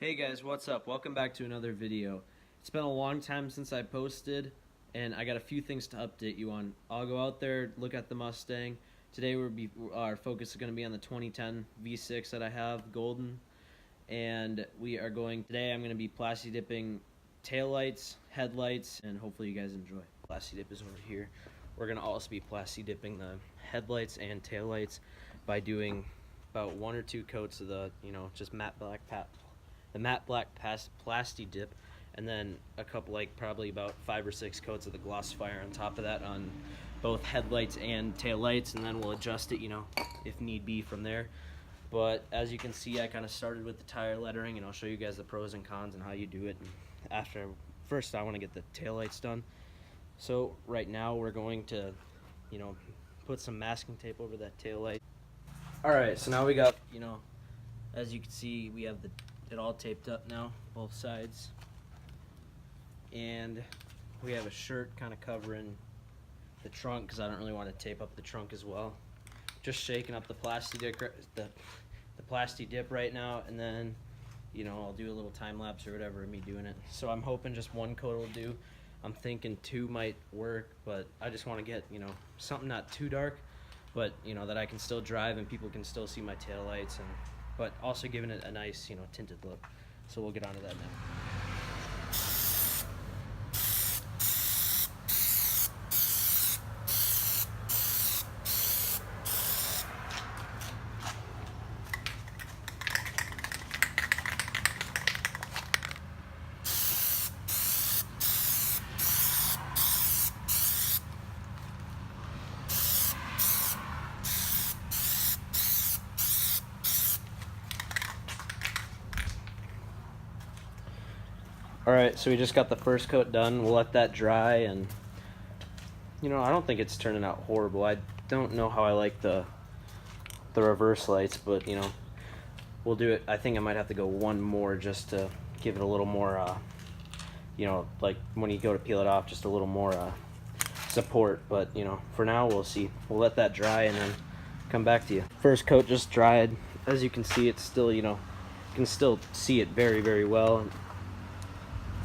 Hey guys, what's up? Welcome back to another video. It's been a long time since I posted, and I got a few things to update you on. I'll go out there, look at the Mustang. Today our focus is going to be on the 2010 V6 that I have, golden. And today I'm going to be Plastidipping taillights, headlights, and hopefully you guys enjoy. Plastidip is over here. We're going to also be Plastidipping the headlights and taillights by doing about 1 or 2 coats of the, just matte black Plastidip, and then a couple, probably about 5 or 6 coats of the Glossifier on top of that on both headlights and taillights, and then we'll adjust it, if need be from there. But as you can see, I kind of started with the tire lettering, and I'll show you guys the pros and cons and how you do it. And first I want to get the taillights done. So right now we're going to, put some masking tape over that taillight. Alright, so now we got, as you can see, we have it all taped up now, both sides. And we have a shirt kind of covering the trunk because I don't really want to tape up the trunk as well. Just shaking up the Plastidip right now, and then I'll do a little time lapse or whatever of me doing it. So I'm hoping just 1 coat will do. I'm thinking 2 might work, but I just want to get something not too dark, but that I can still drive and people can still see my taillights, but also giving it a nice tinted look. So we'll get onto that now. Alright, so we just got the first coat done. We'll let that dry, and I don't think it's turning out horrible. I don't know how I like the reverse lights, but we'll do it. I think I might have to go 1 more just to give it a little more like when you go to peel it off, just a little more support. But for now we'll see. We'll let that dry and then come back to you. First coat just dried. As you can see, it's still you can still see it very, very well.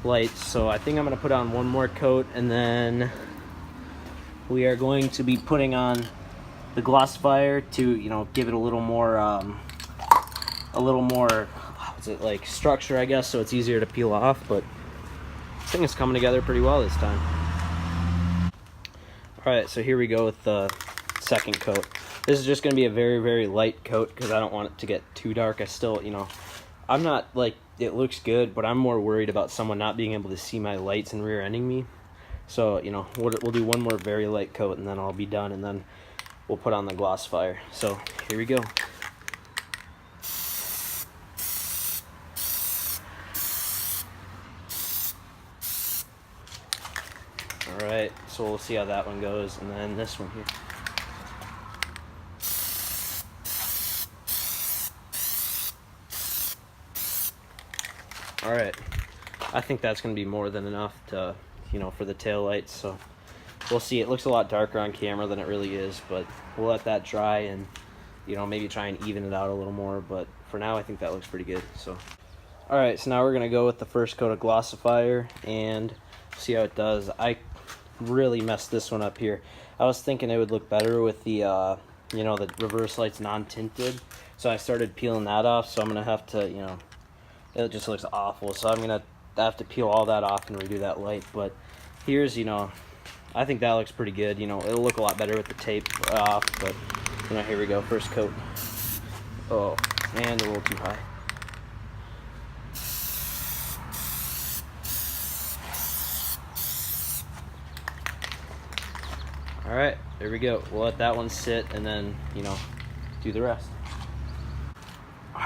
Light, so I think I'm going to put on 1 more coat, and then we are going to be putting on the Glossifier to give it a little more what's it, like, structure, I guess, so it's easier to peel off. But I think it's coming together pretty well this time. Alright, so here we go with the second coat. This is just going to be a very, very light coat because I don't want it to get too dark. I still, I'm not like, it looks good, but I'm more worried about someone not being able to see my lights and rear-ending me. So, we'll do 1 more very light coat, and then I'll be done, and then we'll put on the Glossifier. So, here we go. Alright, so we'll see how that one goes, and then this one here. Alright, I think that's going to be more than enough to, for the tail lights, so we'll see. It looks a lot darker on camera than it really is, but we'll let that dry and, maybe try and even it out a little more, but for now I think that looks pretty good. So, alright, so now we're going to go with the first coat of Glossifier and see how it does. I really messed this one up here. I was thinking it would look better with the, the reverse lights non-tinted, so I started peeling that off, so I'm going to have to, it just looks awful, so I'm going to have to peel all that off and redo that light. But here's, I think that looks pretty good. It'll look a lot better with the tape off, but, here we go, first coat. Oh, and a little too high. Alright, there we go. We'll let that one sit and then, do the rest.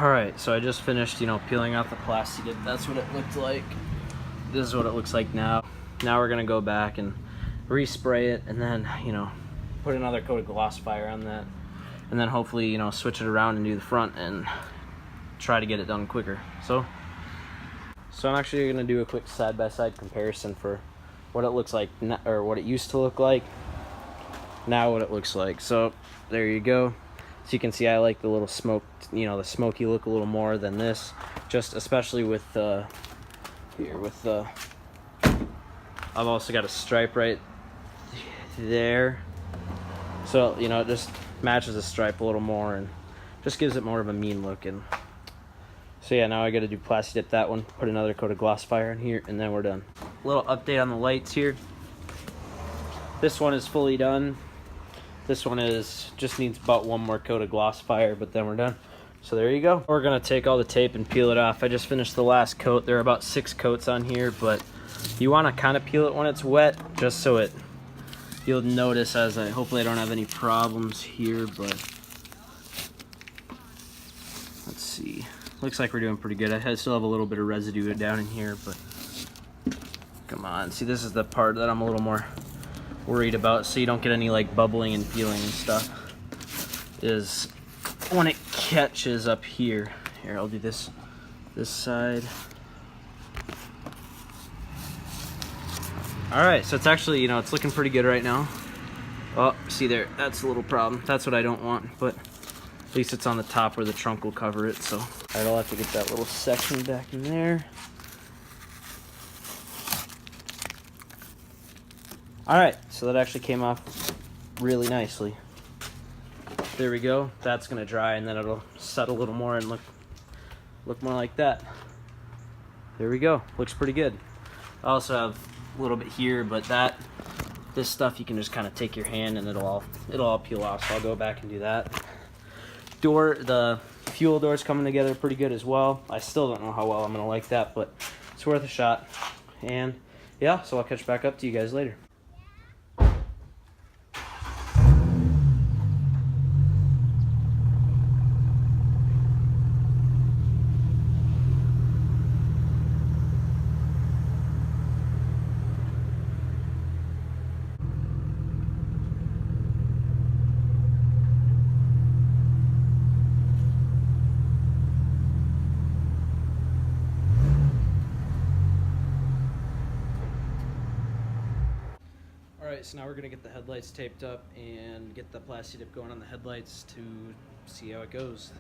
Alright, so I just finished, peeling off the Plastidip. That's what it looked like. This is what it looks like now. Now we're going to go back and respray it, and then, put another coat of Glossifier on that. And then hopefully, switch it around and do the front and try to get it done quicker. So I'm actually going to do a quick side-by-side comparison for what it looks like, or what it used to look like, now what it looks like. So there you go. So you can see I like the little smoked, you know, the smoky look a little more than this, just especially with here with the, I've also got a stripe right there, so you know, it just matches the stripe a little more and just gives it more of a mean look. And so yeah, now I got to do Plastidip that one, put another coat of Glossifier in here, and then we're done. A little update on the lights here. This one is fully done. This one just needs about one more coat of Glossifier, but then we're done. So there you go. We're gonna take all the tape and peel it off. I just finished the last coat. There are about 6 coats on here, but you want to kind of peel it when it's wet, just so you'll notice as hopefully I don't have any problems here, but let's see. Looks like we're doing pretty good. I still have a little bit of residue down in here, but come on. See, this is the part that I'm a little more worried about, so you don't get any like bubbling and peeling and stuff, is when it catches up here. Here, I'll do this side. Alright, so it's actually, you know, it's looking pretty good right now. Oh, see there, that's a little problem. That's what I don't want, but at least it's on the top where the trunk will cover it, so. Alright, I'll have to get that little section back in there. Alright, so that actually came off really nicely. There we go. That's gonna dry and then it'll set a little more and look more like that. There we go. Looks pretty good. I also have a little bit here, but this stuff you can just kind of take your hand and it'll all peel off. So I'll go back and do that. The fuel door's coming together pretty good as well. I still don't know how well I'm gonna like that, but it's worth a shot. And yeah, so I'll catch back up to you guys later. Alright, so now we're going to get the headlights taped up and get the Plastidip going on the headlights to see how it goes.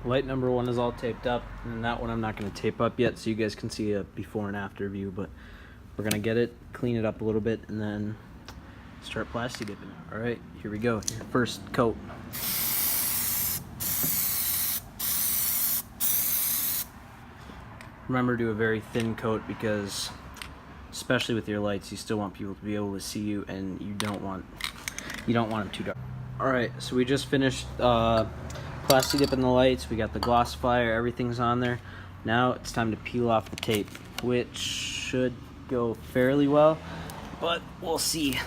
Light number 1 is all taped up, and that one I'm not going to tape up yet so you guys can see a before and after view, but we're going to get it, clean it up a little bit, and then start Plastidipping it. Alright, here we go. Your first coat. Remember to do a very thin coat because, especially with your lights, you still want people to be able to see you, and you don't want them too dark. Alright, so we just finished Plastidipping the lights. We got the Glossifier, everything's on there. Now it's time to peel off the tape, which should go fairly well, but we'll see.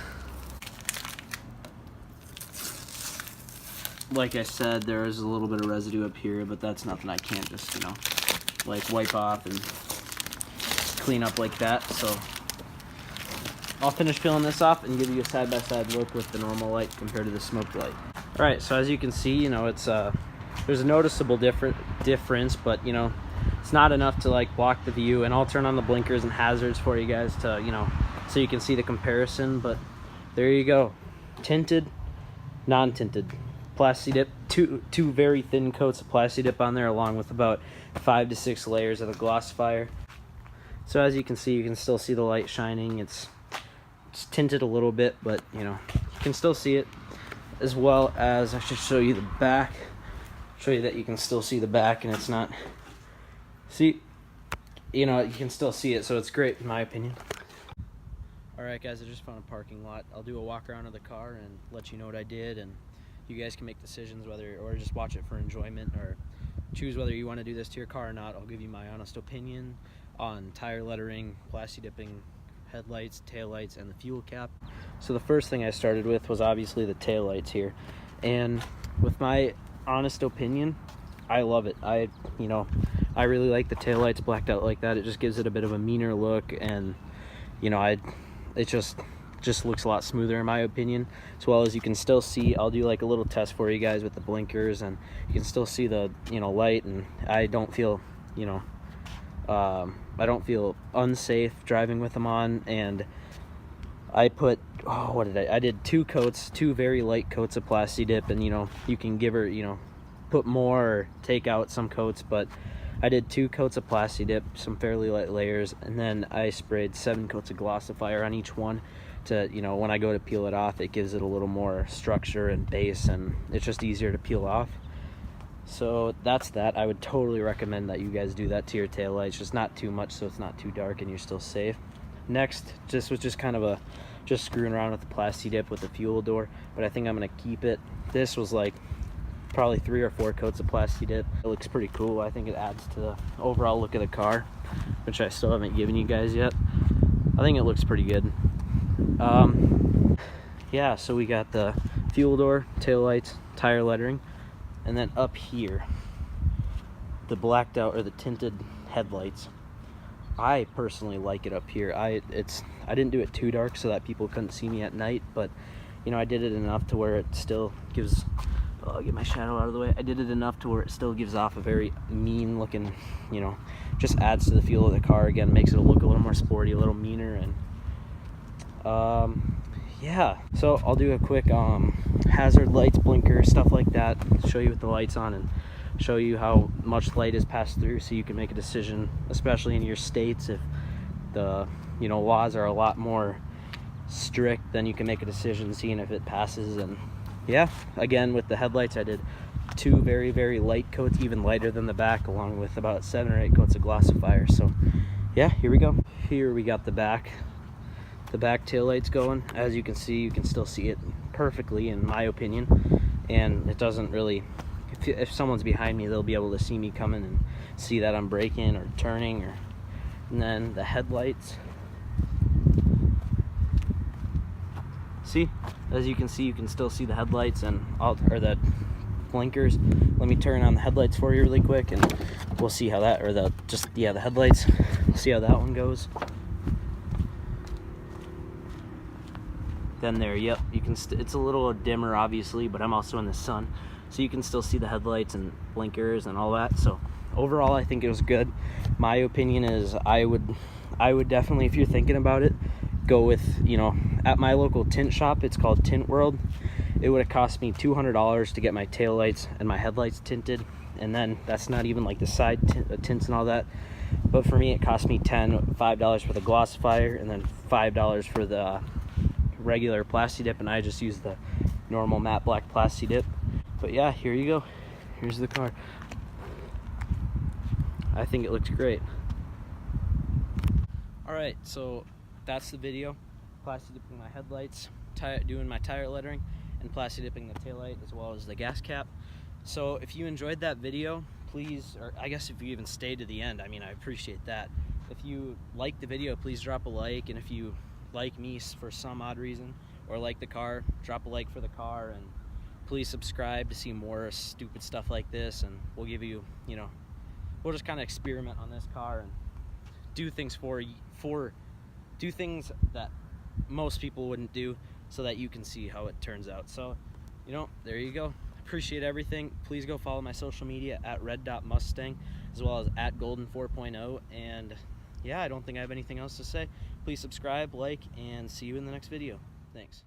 Like I said, there is a little bit of residue up here, but that's nothing I can't just, you know, like wipe off and clean up like that. So I'll finish peeling this off and give you a side-by-side look with the normal light compared to the smoked light. Alright, so as you can see, you know, it's there's a noticeable difference, but you know, it's not enough to like block the view. And I'll turn on the blinkers and hazards for you guys to, you know, so you can see the comparison. But there you go, tinted, non-tinted Plastidip, two very thin coats of Plastidip on there, along with about 5 to 6 layers of the Glossifier. So as you can see, you can still see the light shining. It's tinted a little bit, but you know, you can still see it. As well as I should show you the back. Show you that you can still see the back, and it's not. See, you know, you can still see it, so it's great in my opinion. Alright guys, I just found a parking lot. I'll do a walk around of the car and let you know what I did, and you guys can make decisions whether, or just watch it for enjoyment, or choose whether you want to do this to your car or not. I'll give you my honest opinion on tire lettering, Plastidipping, headlights, taillights, and the fuel cap. So the first thing I started with was obviously the taillights here, and with my honest opinion, I love it. I really like the taillights blacked out like that. It just gives it a bit of a meaner look, and you know, it just looks a lot smoother in my opinion. As well as you can still see, I'll do like a little test for you guys with the blinkers, and you can still see the, you know, light, and I don't feel, you know, I don't feel unsafe driving with them on. And I put, oh, what did I did 2 coats, 2 very light coats of Plastidip, and you know, you can give her, you know, put more or take out some coats, but I did 2 coats of Plastidip, some fairly light layers, and then I sprayed 7 coats of glossifier on each one to, you know, when I go to peel it off, it gives it a little more structure and base, and it's just easier to peel off. So that's that. I would totally recommend that you guys do that to your taillights, just not too much so it's not too dark and you're still safe. Next, this was just kind of just screwing around with the Plastidip with the fuel door, but I think I'm gonna keep it. This was like probably 3 or 4 coats of Plastidip. It looks pretty cool. I think it adds to the overall look of the car, which I still haven't given you guys yet. I think it looks pretty good. Yeah, so we got the fuel door, taillights, tire lettering, and then up here, the blacked out or the tinted headlights. I personally like it up here. I didn't do it too dark so that people couldn't see me at night, but you know, I did it enough to where it still gives, I'll get my shadow out of the way. I did it enough to where it still gives off a very mean looking, you know, just adds to the feel of the car again, makes it look a little more sporty, a little meaner. And yeah, so I'll do a quick hazard lights, blinker, stuff like that, show you with the lights on and show you how much light is passed through so you can make a decision, especially in your states. If the, you know, laws are a lot more strict, then you can make a decision seeing if it passes. And yeah, again, with the headlights I did 2 very, very light coats, even lighter than the back, along with about 7 or 8 coats of glossifier. So yeah, here we go. Here we got the back taillights going. As you can see, you can still see it perfectly in my opinion, and it doesn't really, if someone's behind me, they'll be able to see me coming and see that I'm braking or turning. And then the headlights, see, as you can see, you can still see the headlights and or the blinkers. Let me turn on the headlights for you really quick and we'll see how that, or the headlights, we'll see how that one goes. Then there, yep, you can it's a little dimmer obviously, but I'm also in the sun, so you can still see the headlights and blinkers and all that. So overall I think it was good. My opinion is I would definitely, if you're thinking about it, go with, you know, at my local tint shop, it's called Tint World. It would have cost me $200 to get my taillights and my headlights tinted, and then that's not even like the side tints and all that. But for me, it cost me $5 for the glossifier and then $5 for the regular Plastidip, and I just use the normal matte black Plastidip. But yeah, here you go. Here's the car. I think it looks great. Alright, so that's the video. Plastidipping my headlights, doing my tire lettering, and Plastidipping the taillight as well as the gas cap. So if you enjoyed that video, please, or I guess if you even stayed to the end, I mean, I appreciate that. If you liked the video, please drop a like, and if you like me for some odd reason or like the car, drop a like for the car, and please subscribe to see more stupid stuff like this. And we'll give you, you know, we'll just kind of experiment on this car and do things do things that most people wouldn't do, so that you can see how it turns out. So, you know, there you go. Appreciate everything. Please go follow my social media at red.mustang as well as at golden 4.0. And yeah, I don't think I have anything else to say. Please subscribe, like, and see you in the next video. Thanks.